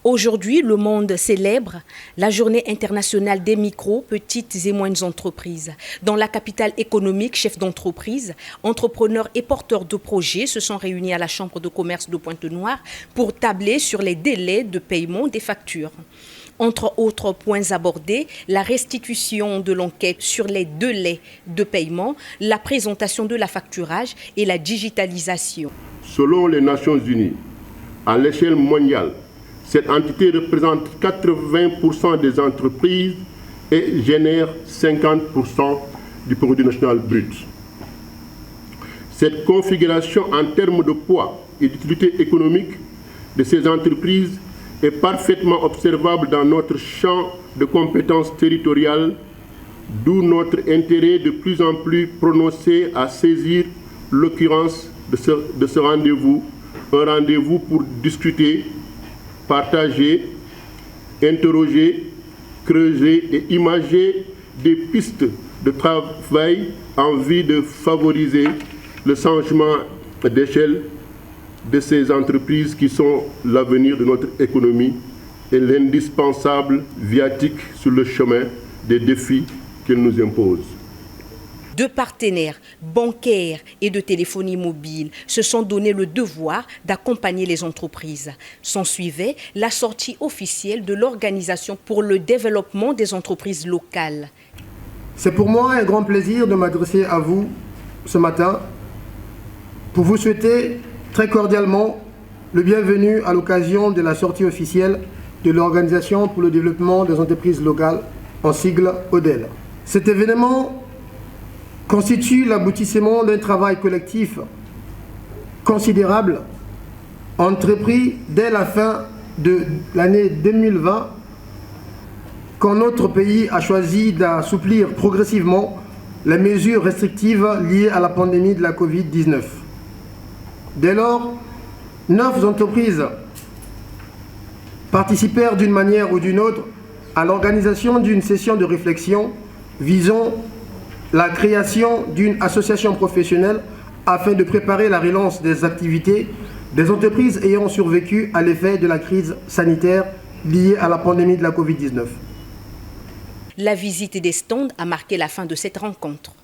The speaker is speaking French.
Aujourd'hui, le monde célèbre la Journée internationale des micro, petites et moyennes entreprises. Dans la capitale économique, chefs d'entreprise, entrepreneurs et porteurs de projets se sont réunis à la Chambre de commerce de Pointe-Noire pour tabler sur les délais de paiement des factures. Entre autres points abordés, la restitution de l'enquête sur les délais de paiement, la présentation de la facturage et la digitalisation. Selon les Nations Unies, à l'échelle mondiale, cette entité représente 80% des entreprises et génère 50% du produit national brut. Cette configuration en termes de poids et d'utilité économique de ces entreprises est parfaitement observable dans notre champ de compétences territoriales, d'où notre intérêt de plus en plus prononcé à saisir l'occurrence de ce rendez-vous, un rendez-vous pour discuter, partager, interroger, creuser et imager des pistes de travail en vue de favoriser le changement d'échelle de ces entreprises qui sont l'avenir de notre économie et l'indispensable viatique sur le chemin des défis qu'elle nous impose. Deux partenaires bancaires et de téléphonie mobile se sont donné le devoir d'accompagner les entreprises. S'en suivait la sortie officielle de l'Organisation pour le développement des entreprises locales. C'est pour moi un grand plaisir de m'adresser à vous ce matin pour vous souhaiter très cordialement le bienvenu à l'occasion de la sortie officielle de l'Organisation pour le développement des entreprises locales, en sigle ODEL. Cet événement constitue l'aboutissement d'un travail collectif considérable entrepris dès la fin de l'année 2020, quand notre pays a choisi d'assouplir progressivement les mesures restrictives liées à la pandémie de la Covid-19. Dès lors, 9 entreprises participèrent d'une manière ou d'une autre à l'organisation d'une session de réflexion visant la création d'une association professionnelle afin de préparer la relance des activités des entreprises ayant survécu à l'effet de la crise sanitaire liée à la pandémie de la Covid-19. La visite des stands a marqué la fin de cette rencontre.